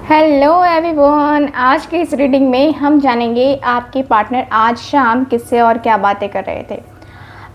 Hello everyone, आज की इस रीडिंग में हम जानेंगे आपके पार्टनर आज शाम किससे और क्या बातें कर रहे थे।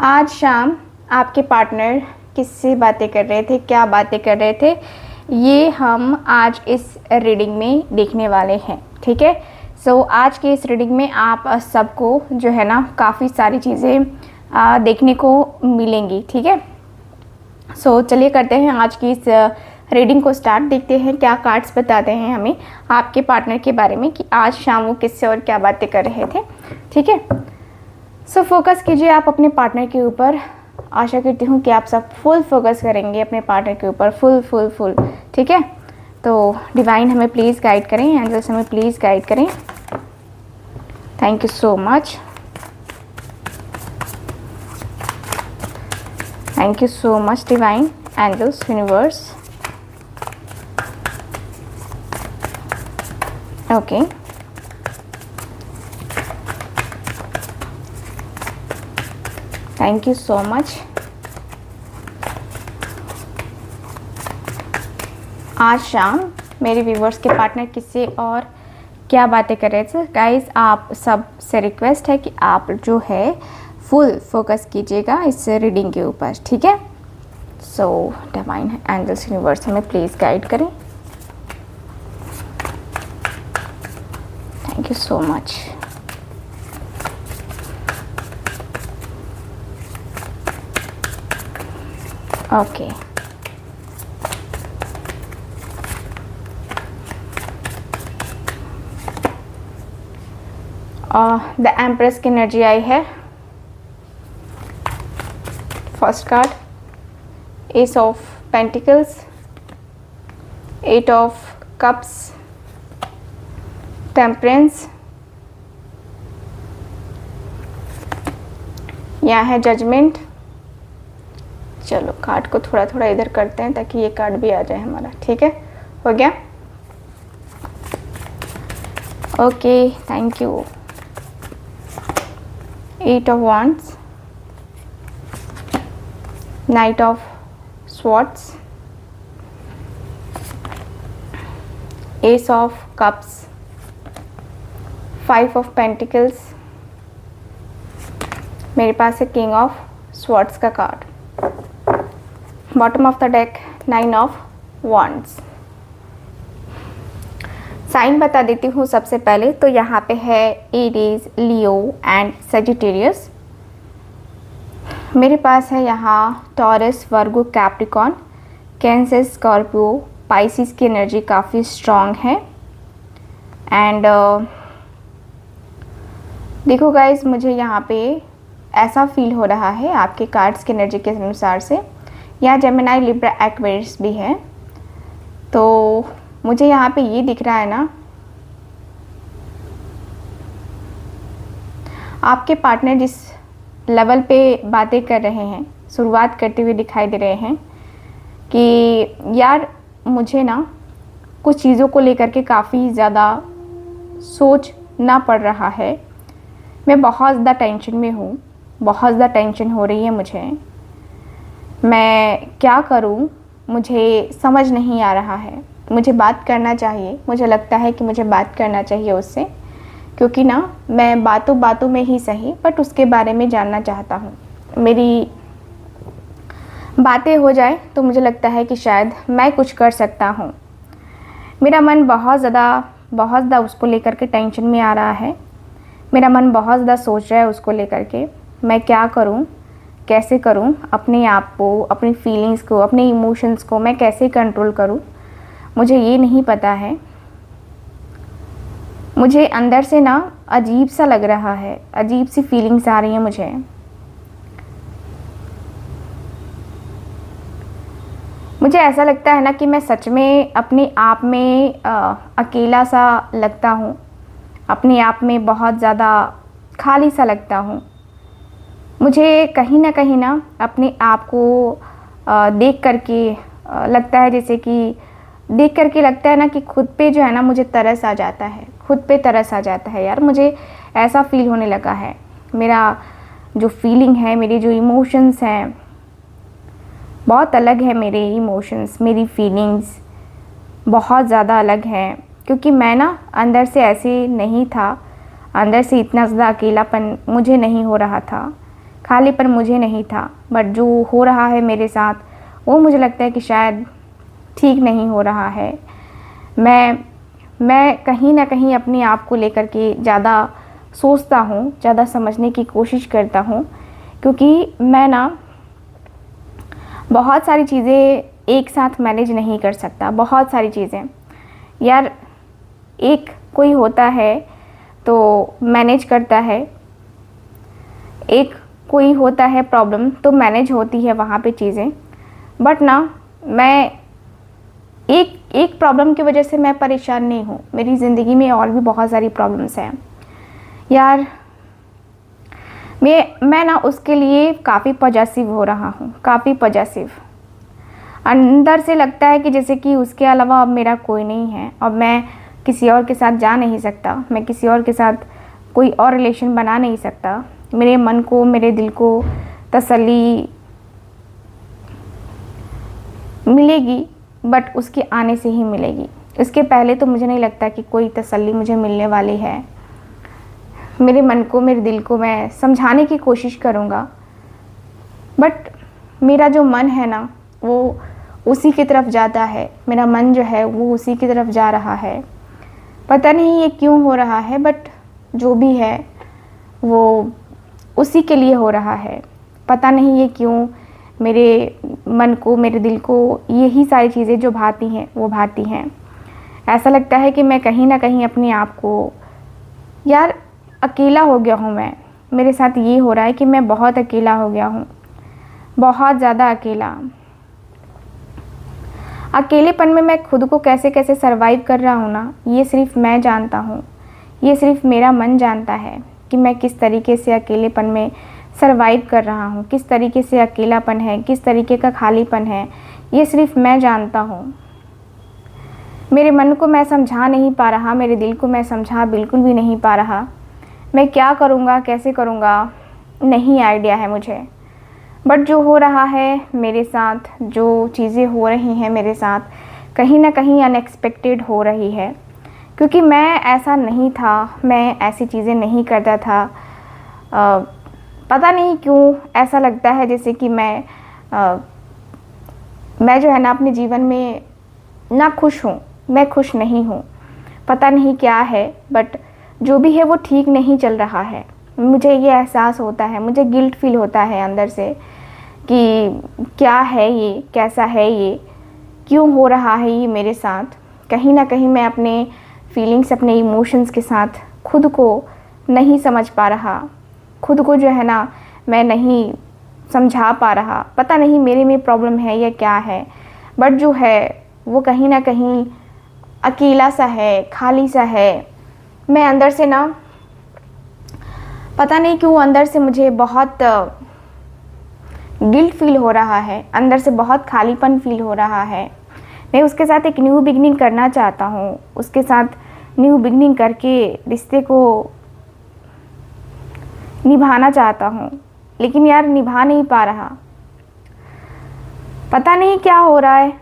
आज शाम आपके पार्टनर किससे बातें कर रहे थे, क्या बातें कर रहे थे, ये हम आज इस रीडिंग में देखने वाले हैं। ठीक है, सो आज की इस रीडिंग में आप सबको जो है ना काफ़ी सारी चीज़ें देखने को मिलेंगी। ठीक है, सो चलिए करते हैं आज की इस रीडिंग को स्टार्ट। देखते हैं क्या कार्ड्स बताते हैं हमें आपके पार्टनर के बारे में कि आज शाम वो किससे और क्या बातें कर रहे थे। ठीक है, सो फोकस कीजिए आप अपने पार्टनर के ऊपर। आशा करती हूँ कि आप सब फुल फोकस करेंगे अपने पार्टनर के ऊपर, फुल फुल फुल। ठीक है, तो डिवाइन हमें प्लीज़ गाइड करें, एंजल्स हमें प्लीज़ गाइड करें। Thank you so much, thank you so much divine, angels, universe. Okay, thank you so much. आज शाम मेरे व्यूवर्स के पार्टनर किससे और क्या बातें कर रहे थे। गाइस, आप सब से रिक्वेस्ट है कि आप जो है फुल फोकस कीजिएगा इस रीडिंग के ऊपर। ठीक है, सो डिवाइन एंजल्स यूनिवर्स हमें प्लीज़ गाइड करें। Thank you so much. Okay, the empress की एनर्जी आई है। First card, ace of pentacles, eight of cups, temperance, यहाँ है जजमेंट। चलो कार्ड को थोड़ा थोड़ा इधर करते हैं ताकि ये कार्ड भी आ जाए हमारा। ठीक है, हो गया। Okay, thank you. Eight of wands, knight of swords, ace of cups, five of pentacles, मेरे पास है किंग ऑफ स्वॉर्ड्स का card. Bottom of the deck, nine of wands। Sign बता देती हूँ सबसे पहले तो यहाँ पे है एरीज, लियो एंड सजिटेरियस। मेरे पास है यहाँ टॉरस, वर्गो, कैप्रिकॉन, कैंसर, स्कॉर्पियो, पाइसिस की एनर्जी काफ़ी स्ट्रॉन्ग है। एंड देखो गाइज, मुझे यहाँ पे ऐसा फील हो रहा है आपके कार्ड्स की एनर्जी के अनुसार से, यहाँ जेमिनी, लिब्रा, एक्वेरियस भी है। तो मुझे यहाँ पे ये दिख रहा है ना, आपके पार्टनर जिस लेवल पे बातें कर रहे हैं, शुरुआत करते हुए दिखाई दे रहे हैं कि यार मुझे ना कुछ चीज़ों को लेकर के काफ़ी ज़्यादा सोचना पड़ रहा है। मैं बहुत ज़्यादा टेंशन में हूँ, बहुत ज़्यादा टेंशन हो रही है मुझे। मैं क्या करूँ मुझे समझ नहीं आ रहा है। मुझे बात करना चाहिए, मुझे लगता है कि मुझे बात करना चाहिए उससे, क्योंकि ना मैं बातों बातों में ही सही बट उसके बारे में जानना चाहता हूँ। मेरी बातें हो जाए तो मुझे लगता है कि शायद मैं कुछ कर सकता हूँ। मेरा मन बहुत ज़्यादा उसको लेकर के टेंशन में आ रहा है। मेरा मन बहुत ज़्यादा सोच रहा है उसको लेकर के। मैं क्या करूँ, कैसे करूँ, अपने आप को, अपनी फीलिंग्स को, अपने इमोशंस को मैं कैसे कंट्रोल करूँ, मुझे ये नहीं पता है। मुझे अंदर से ना अजीब सा लग रहा है, अजीब सी फीलिंग्स आ रही हैं मुझे। मुझे ऐसा लगता है ना कि मैं सच में अपने आप में अकेला सा लगता हूँ, अपने आप में बहुत ज़्यादा खाली सा लगता हूँ। मुझे कहीं ना अपने आप को देख करके लगता है, जैसे कि देख करके लगता है ना कि खुद पे जो है ना मुझे तरस आ जाता है, खुद पे तरस आ जाता है। यार मुझे ऐसा फील होने लगा है। मेरा जो फीलिंग है, मेरी जो इमोशंस हैं बहुत अलग है। मेरे इमोशंस, मेरी फीलिंग्स बहुत ज़्यादा अलग हैं। क्योंकि मैं ना अंदर से ऐसे नहीं था, अंदर से इतना ज़्यादा अकेलापन मुझे नहीं हो रहा था, खालीपन मुझे नहीं था। बट जो हो रहा है मेरे साथ वो मुझे लगता है कि शायद ठीक नहीं हो रहा है। मैं कहीं ना कहीं अपने आप को लेकर के ज़्यादा सोचता हूँ, ज़्यादा समझने की कोशिश करता हूँ, क्योंकि मैं ना बहुत सारी चीज़ें एक साथ मैनेज नहीं कर सकता। बहुत सारी चीज़ें यार, एक कोई होता है तो मैनेज करता है, एक कोई होता है प्रॉब्लम तो मैनेज होती है वहाँ पे चीज़ें। बट ना मैं एक प्रॉब्लम की वजह से मैं परेशान नहीं हूँ, मेरी ज़िंदगी में और भी बहुत सारी प्रॉब्लम्स हैं यार। मैं ना उसके लिए काफ़ी पॉजेसिव हो रहा हूँ, काफ़ी पॉजेसिव। अंदर से लगता है कि जैसे कि उसके अलावा अब मेरा कोई नहीं है, अब मैं किसी और के साथ जा नहीं सकता, मैं किसी और के साथ कोई और रिलेशन बना नहीं सकता। मेरे मन को, मेरे दिल को तसल्ली मिलेगी, बट उसके आने से ही मिलेगी। उसके पहले तो मुझे नहीं लगता कि कोई तसल्ली मुझे मिलने वाली है। मेरे मन को, मेरे दिल को मैं समझाने की कोशिश करूँगा, बट मेरा जो मन है ना वो उसी की तरफ जाता है। मेरा मन जो है वो उसी की तरफ जा रहा है। पता नहीं ये क्यों हो रहा है, बट जो भी है वो उसी के लिए हो रहा है। पता नहीं ये क्यों मेरे मन को, मेरे दिल को यही सारी चीज़ें जो भाती हैं वो भाती हैं। ऐसा लगता है कि मैं कहीं ना कहीं अपने आप को यार अकेला हो गया हूँ। मेरे साथ ये हो रहा है कि मैं बहुत अकेला हो गया हूँ, बहुत ज़्यादा अकेला। अकेलेपन में मैं खुद को कैसे कैसे सरवाइव कर रहा हूँ ना, ये सिर्फ मैं जानता हूँ, ये सिर्फ मेरा मन जानता है कि मैं किस तरीके से अकेलेपन में सरवाइव कर रहा हूँ, किस तरीके से अकेलापन है, किस तरीके का खालीपन है, ये सिर्फ मैं जानता हूँ। मेरे मन को मैं समझा नहीं पा रहा, मेरे दिल को मैं समझा बिल्कुल भी नहीं पा रहा। मैं क्या करूँगा, कैसे करूँगा, नहीं आइडिया है मुझे। बट जो हो रहा है मेरे साथ, जो चीज़ें हो रही हैं मेरे साथ, कहीं ना कहीं अनएक्सपेक्टेड हो रही है, क्योंकि मैं ऐसा नहीं था, मैं ऐसी चीज़ें नहीं करता था। पता नहीं क्यों ऐसा लगता है जैसे कि मैं जो है ना अपने जीवन में ना खुश हूँ, मैं खुश नहीं हूँ। पता नहीं क्या है, बट जो भी है वो ठीक नहीं चल रहा है। मुझे ये एहसास होता है, मुझे गिल्ट फील होता है अंदर से कि क्या है ये, कैसा है ये, क्यों हो रहा है ये मेरे साथ। कहीं ना कहीं मैं अपने फीलिंग्स, अपने इमोशंस के साथ खुद को नहीं समझ पा रहा, खुद को जो है ना मैं नहीं समझा पा रहा। पता नहीं मेरे में प्रॉब्लम है या क्या है, बट जो है वो कहीं ना कहीं अकेला सा है, खाली सा है। मैं अंदर से ना पता नहीं क्यों अंदर से मुझे बहुत गिल्ट फील हो रहा है, अंदर से बहुत खालीपन फील हो रहा है। मैं उसके साथ एक न्यू बिगनिंग करना चाहता हूँ, उसके साथ न्यू बिगनिंग करके रिश्ते को निभाना चाहता हूँ, लेकिन यार निभा नहीं पा रहा। पता नहीं क्या हो रहा है,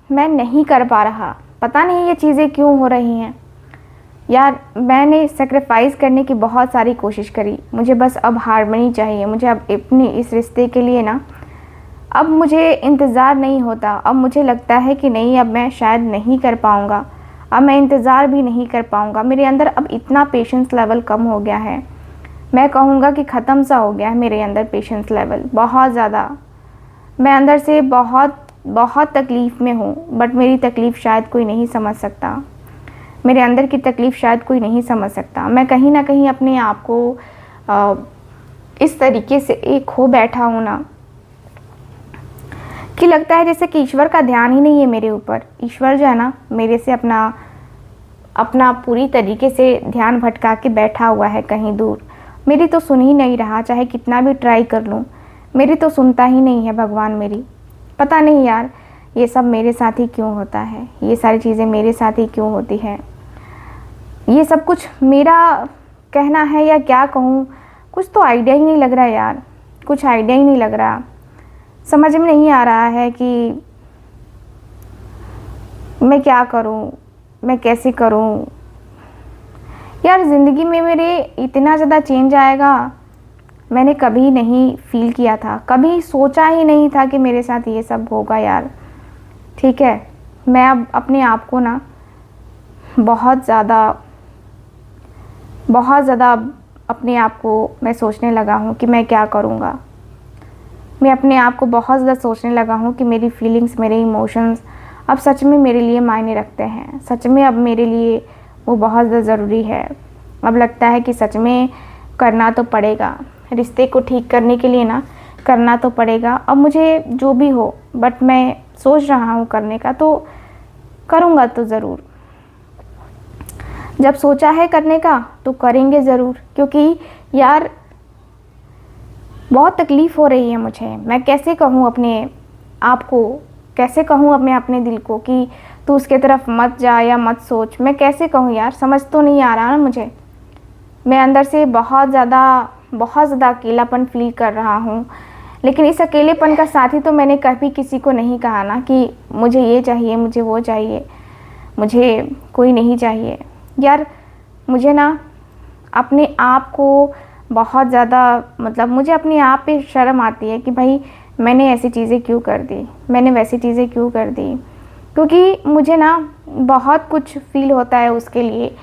मैं नहीं कर पा रहा। पता नहीं ये चीज़ें क्यों हो रही हैं यार। मैंने सेक्रीफाइस करने की बहुत सारी कोशिश करी, मुझे बस अब हार्मनी चाहिए। मुझे अब अपनी इस रिश्ते के लिए ना अब मुझे इंतज़ार नहीं होता। अब मुझे लगता है कि नहीं, अब मैं शायद नहीं कर पाऊँगा, अब मैं इंतज़ार भी नहीं कर पाऊँगा। मेरे अंदर अब इतना पेशेंस लेवल कम हो गया है, मैं कहूँगा कि ख़त्म सा हो गया है मेरे अंदर पेशेंस लेवल, बहुत ज़्यादा। मैं अंदर से बहुत बहुत तकलीफ़ में हूँ, बट मेरी तकलीफ़ शायद कोई नहीं समझ सकता, मेरे अंदर की तकलीफ़ शायद कोई नहीं समझ सकता। मैं कहीं ना कहीं अपने आप को इस तरीके से एक खो बैठा हूँ ना कि लगता है जैसे कि ईश्वर का ध्यान ही नहीं है मेरे ऊपर। ईश्वर जो है ना मेरे से अपना पूरी तरीके से ध्यान भटका के बैठा हुआ है कहीं दूर। मेरी तो सुन ही नहीं रहा, चाहे कितना भी ट्राई कर लूँ, मेरी तो सुनता ही नहीं है भगवान मेरी। पता नहीं यार ये सब मेरे साथ ही क्यों होता है, ये सारी चीज़ें मेरे साथ ही क्यों होती हैं। ये सब कुछ मेरा कहना है या क्या कहूँ, कुछ तो आइडिया ही नहीं लग रहा यार, कुछ आइडिया ही नहीं लग रहा। समझ में नहीं आ रहा है कि मैं क्या करूँ, मैं कैसे करूं यार, ज़िंदगी में मेरे इतना ज़्यादा चेंज आएगा मैंने कभी नहीं फील किया था, कभी सोचा ही नहीं था कि मेरे साथ ये सब होगा यार। ठीक है, मैं अब अपने आप को ना बहुत ज़्यादा अपने आप को मैं सोचने लगा हूँ कि मैं क्या करूँगा। मैं अपने आप को बहुत ज़्यादा सोचने लगा हूँ कि मेरी फीलिंग्स, मेरे इमोशंस अब सच में मेरे लिए मायने रखते हैं। सच में अब मेरे लिए वो बहुत ज़्यादा ज़रूरी है। अब लगता है कि सच में करना तो पड़ेगा, रिश्ते को ठीक करने के लिए ना करना तो पड़ेगा। अब मुझे जो भी हो, बट मैं सोच रहा हूँ करने का, तो करूँगा तो ज़रूर। जब सोचा है करने का तो करेंगे ज़रूर, क्योंकि यार बहुत तकलीफ़ हो रही है मुझे। मैं कैसे कहूँ अपने आप को, कैसे कहूँ अपने दिल को कि तू उसके तरफ मत जा या मत सोच। मैं कैसे कहूँ यार, समझ तो नहीं आ रहा ना मुझे। मैं अंदर से बहुत ज़्यादा अकेलापन फील कर रहा हूँ। लेकिन इस अकेलेपन का साथी तो मैंने कभी किसी को नहीं कहा ना कि मुझे ये चाहिए, मुझे वो चाहिए, मुझे कोई नहीं चाहिए। यार मुझे ना अपने आप को बहुत ज़्यादा, मतलब मुझे अपने आप पे शर्म आती है कि भाई मैंने ऐसी चीज़ें क्यों कर दी, मैंने वैसी चीज़ें क्यों कर दी। क्योंकि मुझे ना बहुत कुछ फील होता है उसके लिए।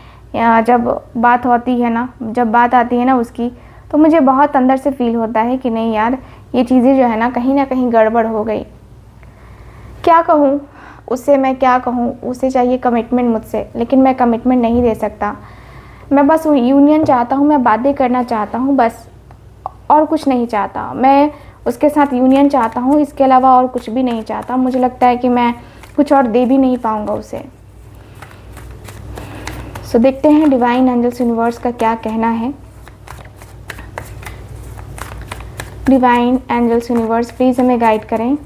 जब बात होती है ना, जब बात आती है ना उसकी, तो मुझे बहुत अंदर से फील होता है कि नहीं यार, ये चीज़ें जो है ना कहीं गड़बड़ हो गई। क्या कहूँ उससे, मैं क्या कहूँ, उसे चाहिए कमिटमेंट मुझसे, लेकिन मैं कमिटमेंट नहीं दे सकता। मैं बस यूनियन चाहता हूँ, मैं बातें करना चाहता हूँ बस, और कुछ नहीं चाहता। मैं उसके साथ यूनियन चाहता हूँ, इसके अलावा और कुछ भी नहीं चाहता। मुझे लगता है कि मैं कुछ और दे भी नहीं पाऊँगा उसे। सो देखते हैं डिवाइन एंजल्स यूनिवर्स का क्या कहना है। डिवाइन एंजल्स यूनिवर्स प्लीज़ हमें गाइड करें।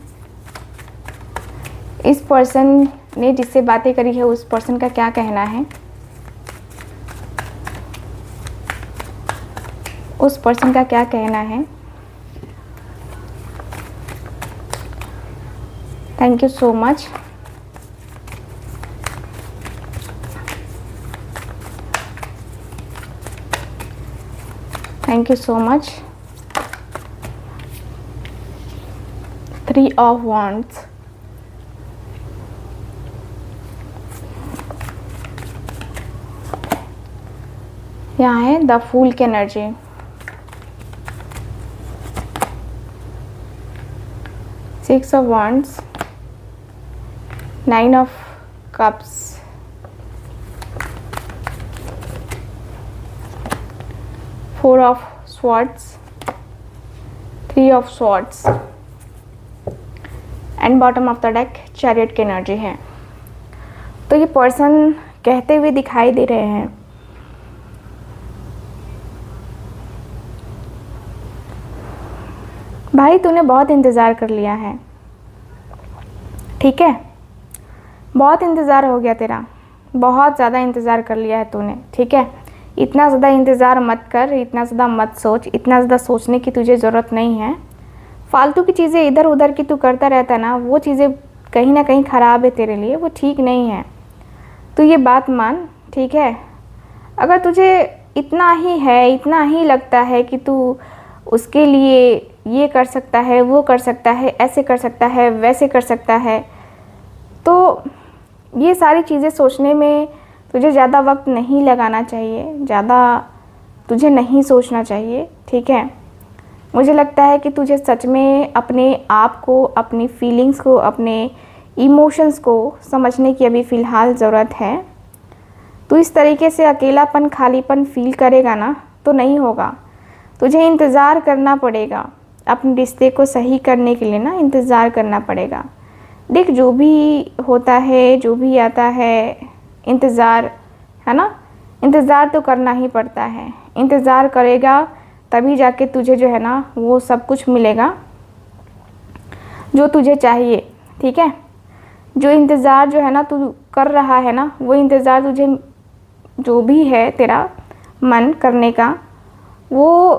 इस पर्सन ने जिससे बातें करी है उस पर्सन का क्या कहना है, उस पर्सन का क्या कहना है। Thank you so much. Thank you so much. 3 of Wands, यहाँ है द फूल की energy, Six of Wands, 9 of Cups, 4 of Swords, 3 of Swords and bottom of the deck chariot की एनर्जी है। तो ये पर्सन कहते हुए दिखाई दे रहे हैं, भाई तूने बहुत इंतज़ार कर लिया है। ठीक है, बहुत इंतज़ार हो गया तेरा, बहुत ज़्यादा इंतज़ार कर लिया है तूने। ठीक है, इतना ज़्यादा इंतज़ार मत कर, इतना ज़्यादा मत सोच, इतना ज़्यादा सोचने की तुझे ज़रूरत नहीं है। फालतू की चीज़ें इधर उधर की तू करता रहता ना, वो चीज़ें कहीं ना कहीं ख़राब है तेरे लिए, वो ठीक नहीं है। तो ये बात मान, ठीक है। अगर तुझे इतना ही है, इतना ही लगता है कि तू उसके लिए ये कर सकता है, वो कर सकता है, ऐसे कर सकता है, वैसे कर सकता है, तो ये सारी चीज़ें सोचने में तुझे ज़्यादा वक्त नहीं लगाना चाहिए, ज़्यादा तुझे नहीं सोचना चाहिए। ठीक है, मुझे लगता है कि तुझे सच में अपने आप को, अपनी फीलिंग्स को, अपने इमोशंस को समझने की अभी फ़िलहाल ज़रूरत है। तू इस तरीके से अकेलापन, खालीपन फील करेगा ना तो नहीं होगा। तुझे इंतज़ार करना पड़ेगा, अपने रिश्ते को सही करने के लिए ना इंतज़ार करना पड़ेगा। देख, जो भी होता है, जो भी आता है, इंतज़ार है ना, इंतज़ार तो करना ही पड़ता है। इंतज़ार करेगा तभी जाके तुझे जो है ना वो सब कुछ मिलेगा जो तुझे चाहिए। ठीक है, जो इंतज़ार जो है ना तू कर रहा है ना, वो इंतज़ार तुझे जो भी है तेरा मन करने का, वो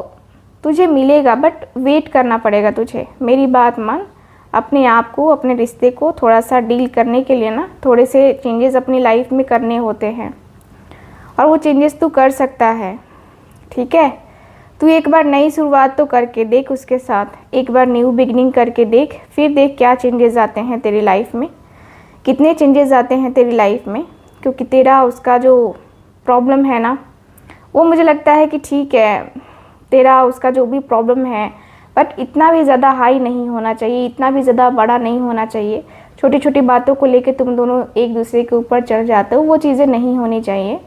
तुझे मिलेगा, बट वेट करना पड़ेगा तुझे। मेरी बात मान, अपने आप को, अपने रिश्ते को थोड़ा सा डील करने के लिए ना थोड़े से चेंजेस अपनी लाइफ में करने होते हैं, और वो चेंजेस तू कर सकता है। ठीक है, तू एक बार नई शुरुआत तो करके देख उसके साथ, एक बार न्यू बिगनिंग करके देख, फिर देख क्या चेंजेस आते हैं तेरी लाइफ में, कितने चेंजेस आते हैं तेरी लाइफ में। क्योंकि तेरा उसका जो प्रॉब्लम है ना, वो मुझे लगता है कि ठीक है, तेरा उसका जो भी प्रॉब्लम है, बट इतना भी ज़्यादा हाई नहीं होना चाहिए, इतना भी ज़्यादा बड़ा नहीं होना चाहिए। छोटी छोटी बातों को लेकर तुम दोनों एक दूसरे के ऊपर चढ़ जाते हो, वो चीज़ें नहीं होनी चाहिए।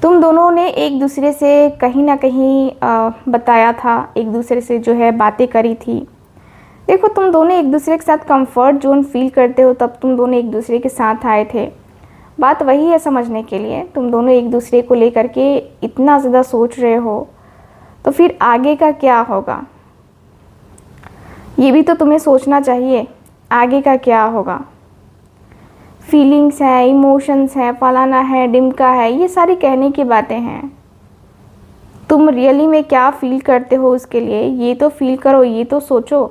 तुम दोनों ने एक दूसरे से कहीं ना कहीं बताया था, एक दूसरे से जो है बातें करी थी। देखो, तुम दोनों एक दूसरे के साथ कंफर्ट जोन फील करते हो, तब तुम दोनों एक दूसरे के साथ आए थे। बात वही है समझने के लिए, तुम दोनों एक दूसरे को लेकर के इतना ज़्यादा सोच रहे हो, तो फिर आगे का क्या होगा ये भी तो तुम्हें सोचना चाहिए। आगे का क्या होगा, फीलिंग्स है, इमोशंस है, फलाना है, डिमका है, ये सारी कहने की बातें हैं। तुम रियली में क्या फील करते हो उसके लिए, ये तो फील करो, ये तो सोचो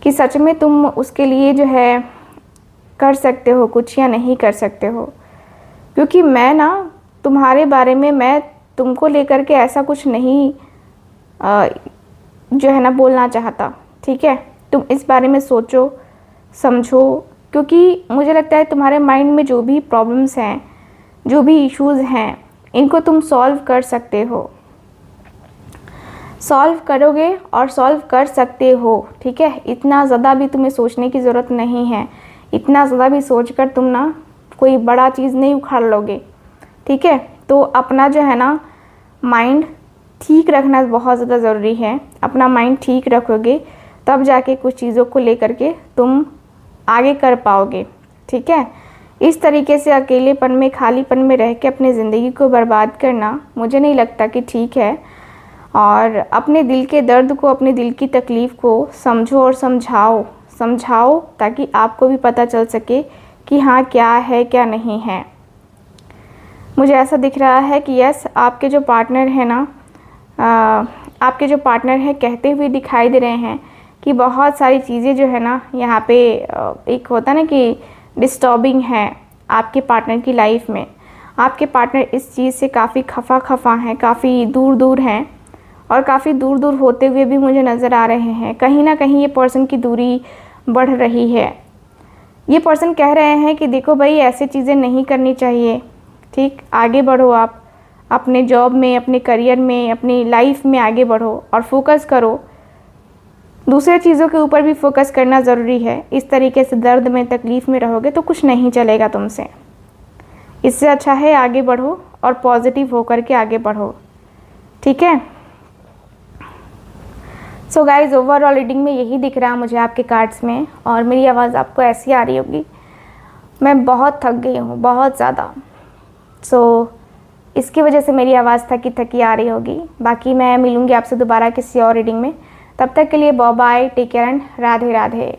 कि सच में तुम उसके लिए जो है कर सकते हो कुछ या नहीं कर सकते हो। क्योंकि मैं ना तुम्हारे बारे में, मैं तुमको लेकर के ऐसा कुछ नहीं जो है ना बोलना चाहता। ठीक है, तुम इस बारे में सोचो, समझो, क्योंकि मुझे लगता है तुम्हारे माइंड में जो भी प्रॉब्लम्स हैं, जो भी इश्यूज़ हैं, इनको तुम सॉल्व कर सकते हो, सॉल्व करोगे और सॉल्व कर सकते हो। ठीक है, इतना ज़्यादा भी तुम्हें सोचने की ज़रूरत नहीं है, इतना ज़्यादा भी सोचकर तुम ना कोई बड़ा चीज़ नहीं उखाड़ लोगे। ठीक है, तो अपना जो है ना माइंड ठीक रखना बहुत ज़्यादा ज़रूरी है। अपना माइंड ठीक रखोगे तब जाके कुछ चीज़ों को लेकर के तुम आगे कर पाओगे। ठीक है, इस तरीके से अकेलेपन में, खालीपन में रह के अपनी ज़िंदगी को बर्बाद करना मुझे नहीं लगता कि ठीक है। और अपने दिल के दर्द को, अपने दिल की तकलीफ़ को समझो और समझाओ ताकि आपको भी पता चल सके कि हाँ क्या है क्या नहीं है। मुझे ऐसा दिख रहा है कि यस, आपके जो पार्टनर है ना, आपके जो पार्टनर हैं कहते हुए दिखाई दे रहे हैं कि बहुत सारी चीज़ें जो है ना यहाँ पे एक होता ना कि डिस्टर्बिंग है आपके पार्टनर की लाइफ में। आपके पार्टनर इस चीज़ से काफ़ी खफा हैं, काफ़ी दूर हैं, और काफ़ी दूर होते हुए भी मुझे नज़र आ रहे हैं। कहीं ना कहीं ये पर्सन की दूरी बढ़ रही है। ये पर्सन कह रहे हैं कि देखो भाई, ऐसी चीज़ें नहीं करनी चाहिए। ठीक, आगे बढ़ो, आप अपने जॉब में, अपने करियर में, अपनी लाइफ में आगे बढ़ो और फोकस करो। दूसरे चीज़ों के ऊपर भी फोकस करना ज़रूरी है। इस तरीके से दर्द में, तकलीफ़ में रहोगे तो कुछ नहीं चलेगा तुमसे। इससे अच्छा है आगे बढ़ो और पॉजिटिव होकर के आगे बढ़ो। ठीक है, सो गाइज, ओवरऑल रीडिंग में यही दिख रहा है मुझे आपके कार्ड्स में। और मेरी आवाज़ आपको ऐसी आ रही होगी, मैं बहुत थक गई हूँ, बहुत ज़्यादा। सो इसकी वजह से मेरी आवाज़ थकी आ रही होगी। बाकी मैं मिलूँगी आपसे दोबारा किसी और रीडिंग में। तब तक के लिए bye bye, take care and Radhe Radhe.